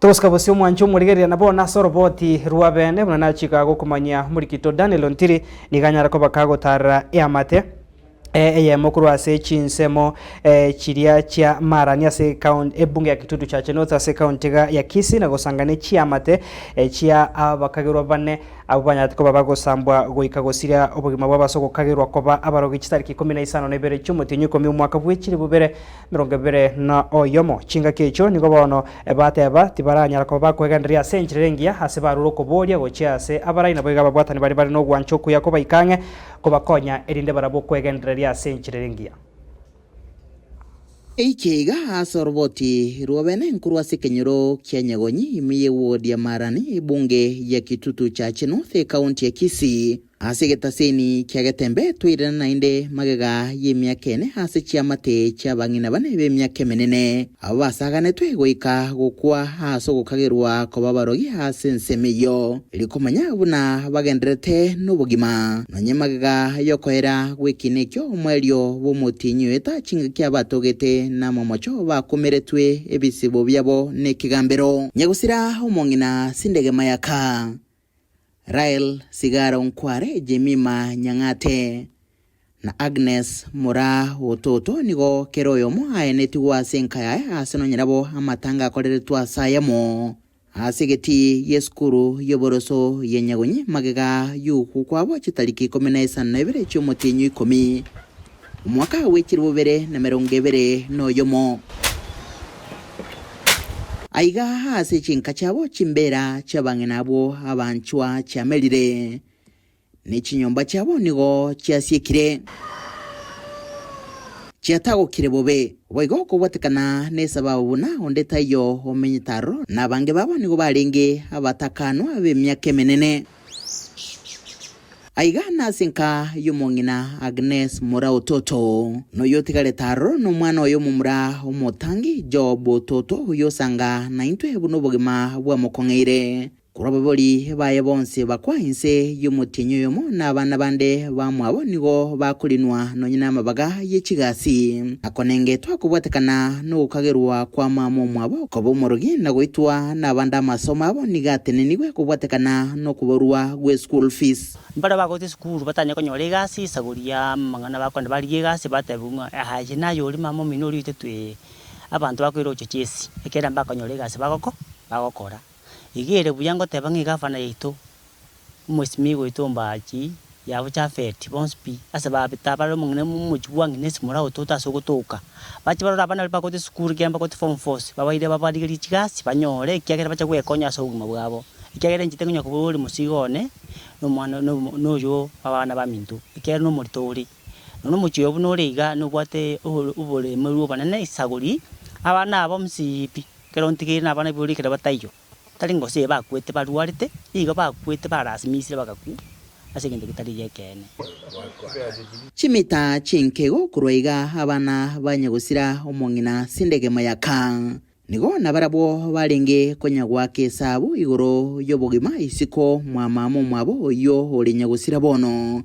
Toska bosio mwancho murigeria nabo nasoroboti ruabene buna Chicago kumanya murikito Daniel Ontiri niganyara ko bakagotara yamate mukuru ase chinsemo chiria chia marani ase count ebunge ya Kitutu cha Chenota ase county ya Kisii na gosangane chiamate chia abakagirwa bane abanya ko babagosambwa goika gosiria obugima bwabasoko kagirwa koba abarogi chitariki 15 nebere cyumutinyu komi umwaka bw'ekiri bubere 20 na oyomo chinga kecho nigo bono bateba tibaranya ko bakwegandiria senchirengia ase baruroko boria gochia ase abaraina boiga babwatani bari no gwanchoku yakoba ikange kobakonya erinde barabo kwegandiria senchirengia Eichega asoroboti ruabene nkuru ase kenyoro kia Nyagonyi imiye wodi ya marani bunge ya Kitutu cha Chenothe county ya Kisii ase getaseni kia getembe tuirana na inde magega yemyaka ene ase chiamate chia bang'ina bane bemyaka menene abo basaganetwe goika gokwa aso gokagirwa koba barogi ase nsemeyo ilikomanya buna bagenderete n'ubugima nanye magega yokoera gwikinekyo omwelio bomutinyu eta chinga kia batogete na momocho bakomeretwe ebisibo byabo nekigambero nyagusira omong'ina sindege mayaka Rael Sigara Nkware Jemima Nyang'ate na Agnes Mura Ototo nigo keroyomo aeneti wa senkaya aseno nyirabo amatanga akoreretwa sayamo asegeti yeskuru yoboroso yenyagonyi magega yuku kwabo chitariki 17 cy'umutinyu 10 umwaka w'ekiri bubere na 20 noyomo aiga hase chinka chabo chimbera chabang'ina abo abanchwa chamelire ni chinyomba chabo nigo chiasiekire chiatagokire bobe boigo kubwatekana nesaba ubuna ondeta yo omenyitaro na bange babo nigo barenge abatakano abemyaka menene aiga nasinka yumong'ina Agnes Mura Ototo no yotigale taro no mwana oyo mumura omotangi Job Ototo yosanga na intwe buno bugima bwa mokong'eire kuraba boli baye bonse bakwahinse yumutinyo yomo n'abana bande bamwabo nigo bakulinwa no nyina mabaga y'ekigasi akonenge twakubwatekana no kagerwa kwa mama mwabo kobo morogi na goitwa n'abanda masomo abo nigatene nigwe kubwatekana no kuborwa gwe school fees mbara bagote school batanya konyora igasi saguria mangana bakwanda bari igasi batebunga ahaje nayo uri mama minori tetwe abantu bakwiro chechesi ekera mbakonyora igasi bagokora igere buyango tebangi gafana yito umusimi goito mbaji yabo cha feti bonspi ase babitabaro mungene mumuchwa nginesi Mura Ototo asogotoka bachi barora abana bakote school gemba kote form force babaire babarigiri chigasi banyore kyagera bacha kwekonya asoguma bwabo ikyagera njitenganya kuburi musigone no mwana no yo abana bamintu ikyagera no muritori no muchiyo bunoriga no bwate ubole muri banane isaguri abana abo msipi kerontikira nabana buri kira batayo taringo se bakwete baruarite igo bakwete barasimisire bagaku asegende kitari yekene chimita chinkego kuroiga abana banyagusira omong'ina sindege mayaka nigo nabarabo barenge konyagwa kesabu igoro yobogima isiko mwamamo mwabo yo olinyagusira bono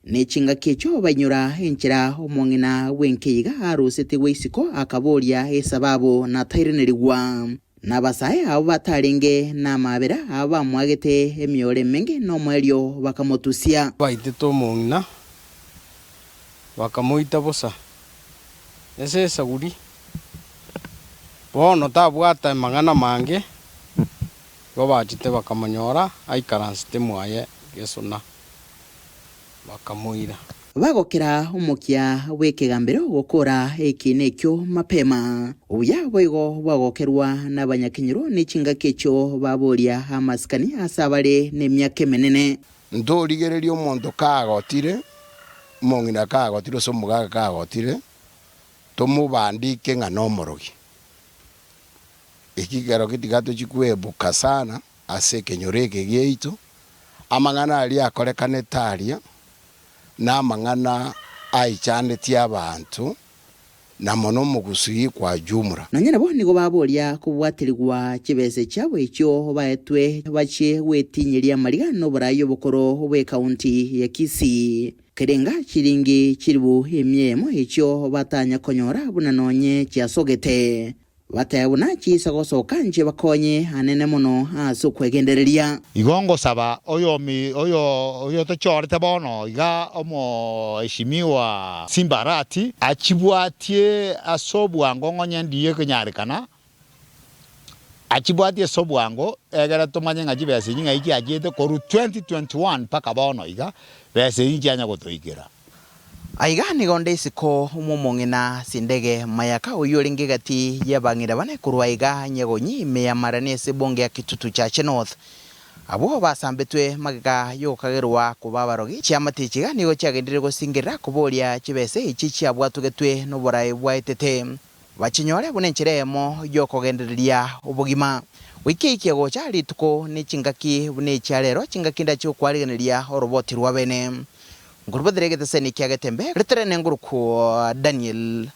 nechinga kecho banyura enchira omong'ina wenkeiga arusete weisiko akaboria esababo na tairenerigwa nabasaye abo batarenge namabera aba mwagete emiore menge no mwelio bakamotusia baitito mong'ina bakamoita bosa ese saguri bono tabwata mang'ana mange gobachite bakamanyora aikaransite mwaye gesona bakamoira bagokera umukia wekegambero gukora ekinekyo mapema uya boigo bagokerwa n'abanyakinyiro n'ichinga kecho baboria amaskani asabare n'emyaka menene ndorigererio omonto kagotire mong'ina kagotire so mugaga kagotire tomubandike ng'ana omorogi ekigero kitigato chikwebuka sana ase kenyoro eke gieito amang'ana aria akorekane taria na mang'ana aichanetie abantu na mono mugusugi kwa jumla nanye nabo nigo baboria kubwatirigwa kibese cyabo icyo baetwe bache wetinyiria mariga no burayo bukoro bwe county ya Kisii kerenga chiringi chiribu emyemo icyo batanya konyora bunanonye cyasogete batebuna chisa gosoka nche bakonye anene muno aso kwegendereria igongo saba oyo tochorete bono iga omo heshimiwa Simbarati achibwatie asobwango ngonyendiye kunyarikana achibwatie sobwango egera tumanye ngaji bese nyinga iki agete koru 2021 paka bono iga bese nyingi anya gotoikira aiga ni gonde siko umumongina sindege mayaka uyoringe gati yabangira bane kurwaiga nyegonyi meyamarane sebonge ya Kitutu Church North abo basambetwe magaga yokagerwa kubabarogi chiamatichiga nigo chagendire gosingirira kuboria chibese ichi chiabwatugetwe no borai bwaitete bachinyore bunencheremo yokogendereria ubugima wiki ikiego chari tuko ni chingaki bune charero chingakinda cyo kwarigeneria oroboti rwa bene ngurubadrege teseni kiagetembe retrene nguruko Daniel